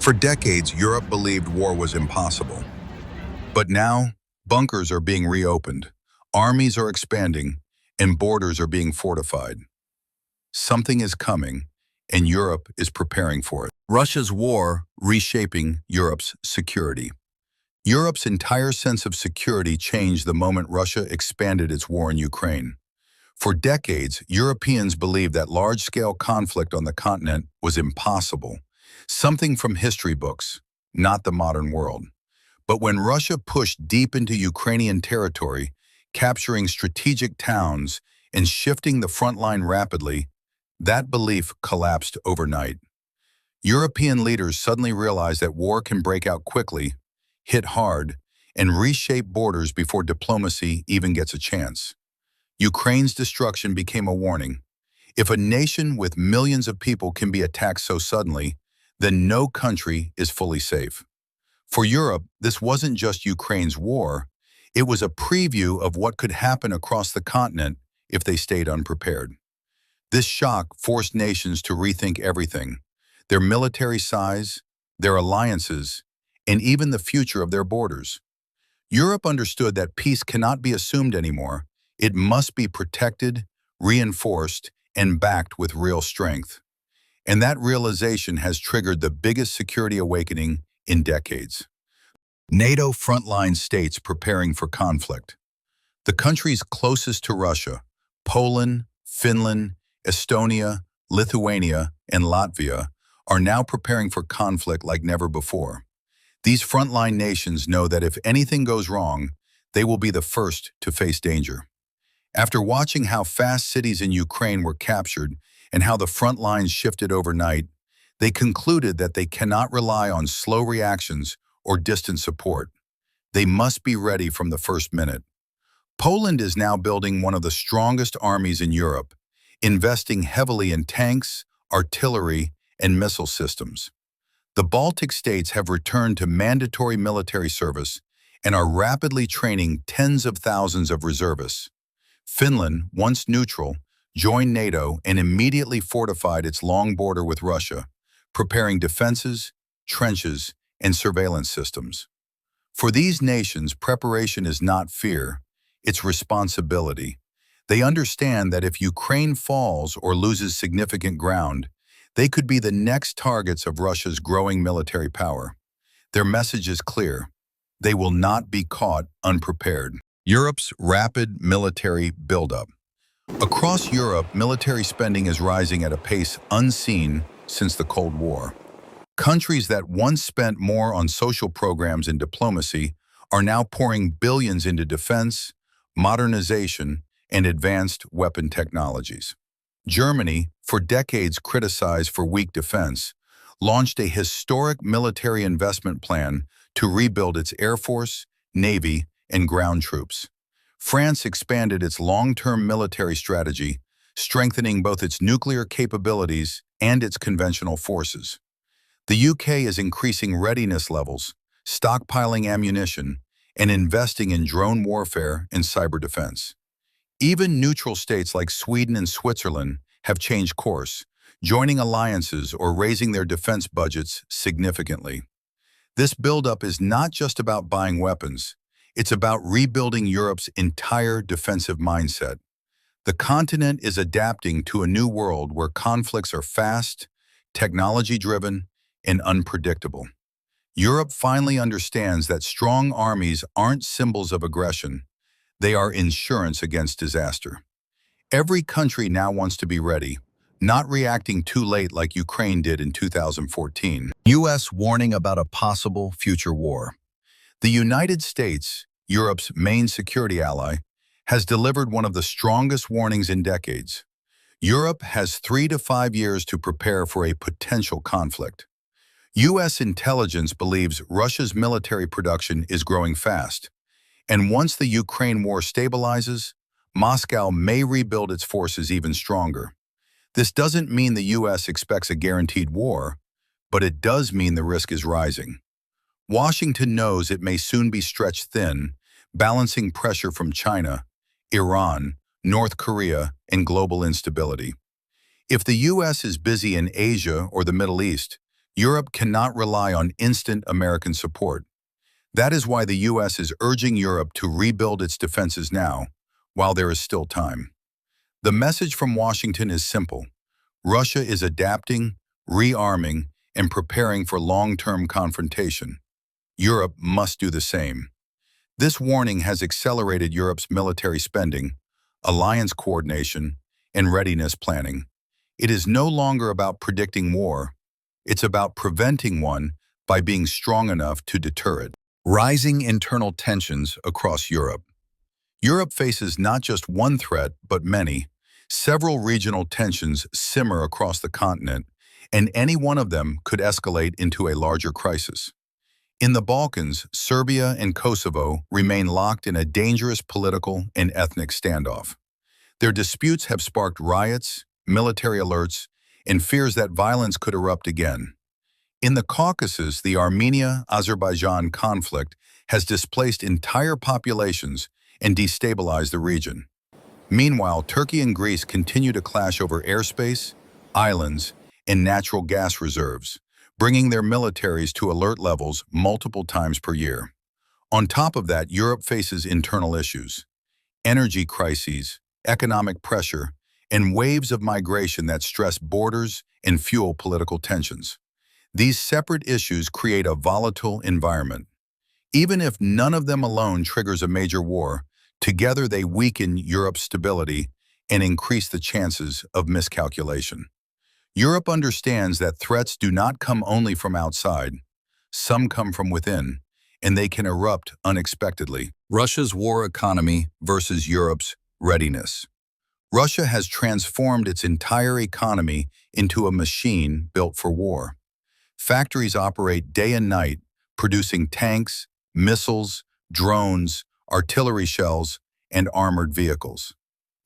For decades, Europe believed war was impossible. But now, bunkers are being reopened, armies are expanding, and borders are being fortified. Something is coming, and Europe is preparing for it. Russia's war reshaping Europe's security. Europe's entire sense of security changed the moment Russia expanded its war in Ukraine. For decades, Europeans believed that large-scale conflict on the continent was impossible, something from history books, not the modern world. But when Russia pushed deep into Ukrainian territory, capturing strategic towns and shifting the front line rapidly, that belief collapsed overnight. European leaders suddenly realized that war can break out quickly, hit hard, and reshape borders before diplomacy even gets a chance. Ukraine's destruction became a warning. If a nation with millions of people can be attacked so suddenly, then no country is fully safe. For Europe, this wasn't just Ukraine's war, it was a preview of what could happen across the continent if they stayed unprepared. This shock forced nations to rethink everything: their military size, their alliances, and even the future of their borders. Europe understood that peace cannot be assumed anymore. It must be protected, reinforced, and backed with real strength. And that realization has triggered the biggest security awakening in decades. NATO frontline states preparing for conflict. The countries closest to Russia, Poland, Finland, Estonia, Lithuania, and Latvia, are now preparing for conflict like never before. These frontline nations know that if anything goes wrong, they will be the first to face danger. After watching how fast cities in Ukraine were captured and how the front lines shifted overnight, they concluded that they cannot rely on slow reactions or distant support. They must be ready from the first minute. Poland is now building one of the strongest armies in Europe, investing heavily in tanks, artillery, and missile systems. The Baltic states have returned to mandatory military service and are rapidly training tens of thousands of reservists. Finland, once neutral, joined NATO and immediately fortified its long border with Russia, preparing defenses, trenches, and surveillance systems. For these nations, preparation is not fear, it's responsibility. They understand that if Ukraine falls or loses significant ground, they could be the next targets of Russia's growing military power. Their message is clear: they will not be caught unprepared. Europe's rapid military buildup. Across Europe, military spending is rising at a pace unseen since the Cold War. Countries that once spent more on social programs and diplomacy are now pouring billions into defense, modernization, and advanced weapon technologies. Germany, for decades criticized for weak defense, launched a historic military investment plan to rebuild its air force, navy, and ground troops. France expanded its long-term military strategy, strengthening both its nuclear capabilities and its conventional forces. The UK is increasing readiness levels, stockpiling ammunition, and investing in drone warfare and cyber defense. Even neutral states like Sweden and Switzerland have changed course, joining alliances or raising their defense budgets significantly. This buildup is not just about buying weapons, it's about rebuilding Europe's entire defensive mindset. The continent is adapting to a new world where conflicts are fast, technology-driven, and unpredictable. Europe finally understands that strong armies aren't symbols of aggression. They are insurance against disaster. Every country now wants to be ready, not reacting too late like Ukraine did in 2014. U.S. warning about a possible future war. The United States, Europe's main security ally, has delivered one of the strongest warnings in decades. Europe has 3 to 5 years to prepare for a potential conflict. U.S. intelligence believes Russia's military production is growing fast, and once the Ukraine war stabilizes, Moscow may rebuild its forces even stronger. This doesn't mean the U.S. expects a guaranteed war, but it does mean the risk is rising. Washington knows it may soon be stretched thin, balancing pressure from China, Iran, North Korea, and global instability. If the U.S. is busy in Asia or the Middle East, Europe cannot rely on instant American support. That is why the US is urging Europe to rebuild its defenses now, while there is still time. The message from Washington is simple. Russia is adapting, rearming, and preparing for long-term confrontation. Europe must do the same. This warning has accelerated Europe's military spending, alliance coordination, and readiness planning. It is no longer about predicting war. It's about preventing one by being strong enough to deter it. Rising internal tensions across Europe. Europe faces not just one threat, but many. Several regional tensions simmer across the continent, and any one of them could escalate into a larger crisis. In the Balkans, Serbia and Kosovo remain locked in a dangerous political and ethnic standoff. Their disputes have sparked riots, military alerts, and fears that violence could erupt again. In the Caucasus, the Armenia-Azerbaijan conflict has displaced entire populations and destabilized the region. Meanwhile, Turkey and Greece continue to clash over airspace, islands, and natural gas reserves, bringing their militaries to alert levels multiple times per year. On top of that, Europe faces internal issues, energy crises, economic pressure, and waves of migration that stress borders and fuel political tensions. These separate issues create a volatile environment. Even if none of them alone triggers a major war, together they weaken Europe's stability and increase the chances of miscalculation. Europe understands that threats do not come only from outside. Some come from within, and they can erupt unexpectedly. Russia's war economy versus Europe's readiness. Russia has transformed its entire economy into a machine built for war. Factories operate day and night, producing tanks, missiles, drones, artillery shells, and armored vehicles.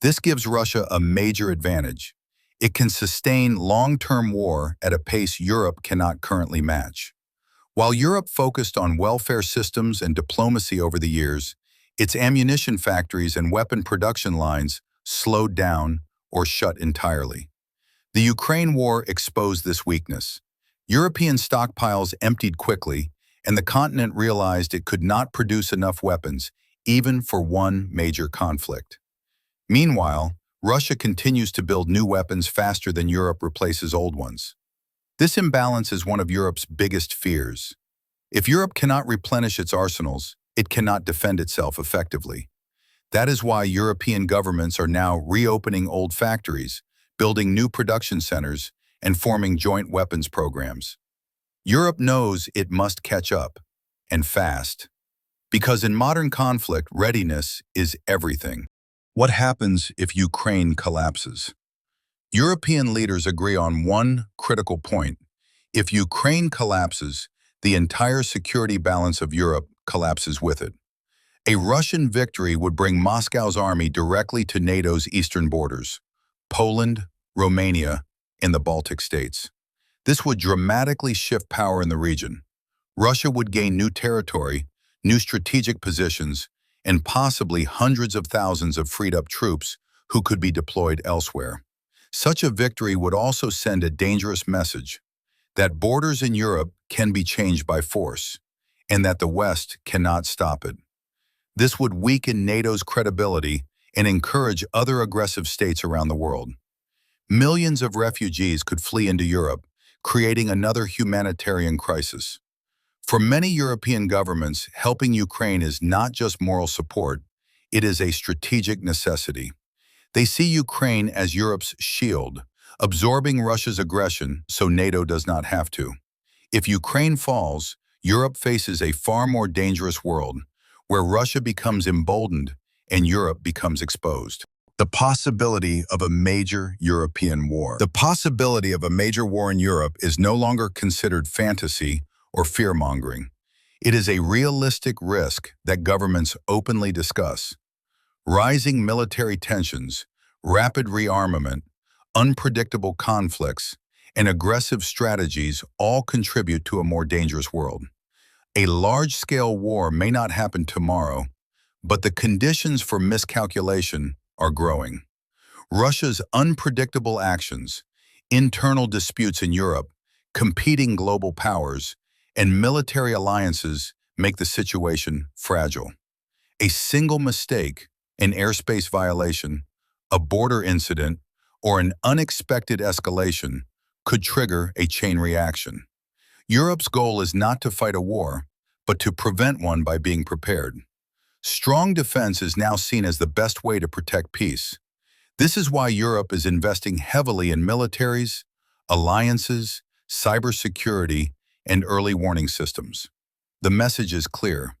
This gives Russia a major advantage. It can sustain long-term war at a pace Europe cannot currently match. While Europe focused on welfare systems and diplomacy over the years, its ammunition factories and weapon production lines slowed down or shut entirely. The Ukraine war exposed this weakness. European stockpiles emptied quickly, and the continent realized it could not produce enough weapons, even for one major conflict. Meanwhile, Russia continues to build new weapons faster than Europe replaces old ones. This imbalance is one of Europe's biggest fears. If Europe cannot replenish its arsenals, it cannot defend itself effectively. That is why European governments are now reopening old factories, building new production centers, and forming joint weapons programs. Europe knows it must catch up, and fast. Because in modern conflict, readiness is everything. What happens if Ukraine collapses? European leaders agree on one critical point. If Ukraine collapses, the entire security balance of Europe collapses with it. A Russian victory would bring Moscow's army directly to NATO's eastern borders, Poland, Romania, and the Baltic states. This would dramatically shift power in the region. Russia would gain new territory, new strategic positions, and possibly hundreds of thousands of freed-up troops who could be deployed elsewhere. Such a victory would also send a dangerous message that borders in Europe can be changed by force, and that the West cannot stop it. This would weaken NATO's credibility and encourage other aggressive states around the world. Millions of refugees could flee into Europe, creating another humanitarian crisis. For many European governments, helping Ukraine is not just moral support, it is a strategic necessity. They see Ukraine as Europe's shield, absorbing Russia's aggression so NATO does not have to. If Ukraine falls, Europe faces a far more dangerous world, where Russia becomes emboldened and Europe becomes exposed. The possibility of a major European war. The possibility of a major war in Europe is no longer considered fantasy or fear-mongering. It is a realistic risk that governments openly discuss. Rising military tensions, rapid rearmament, unpredictable conflicts, and aggressive strategies all contribute to a more dangerous world. A large-scale war may not happen tomorrow, but the conditions for miscalculation are growing. Russia's unpredictable actions, internal disputes in Europe, competing global powers, and military alliances make the situation fragile. A single mistake, an airspace violation, a border incident, or an unexpected escalation could trigger a chain reaction. Europe's goal is not to fight a war, but to prevent one by being prepared. Strong defense is now seen as the best way to protect peace. This is why Europe is investing heavily in militaries, alliances, cybersecurity, and early warning systems. The message is clear.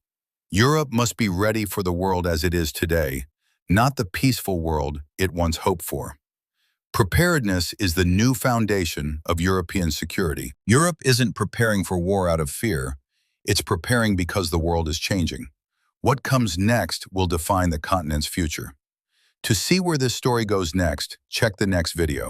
Europe must be ready for the world as it is today, not the peaceful world it once hoped for. Preparedness is the new foundation of European security. Europe isn't preparing for war out of fear. It's preparing because the world is changing. What comes next will define the continent's future. To see where this story goes next, check the next video.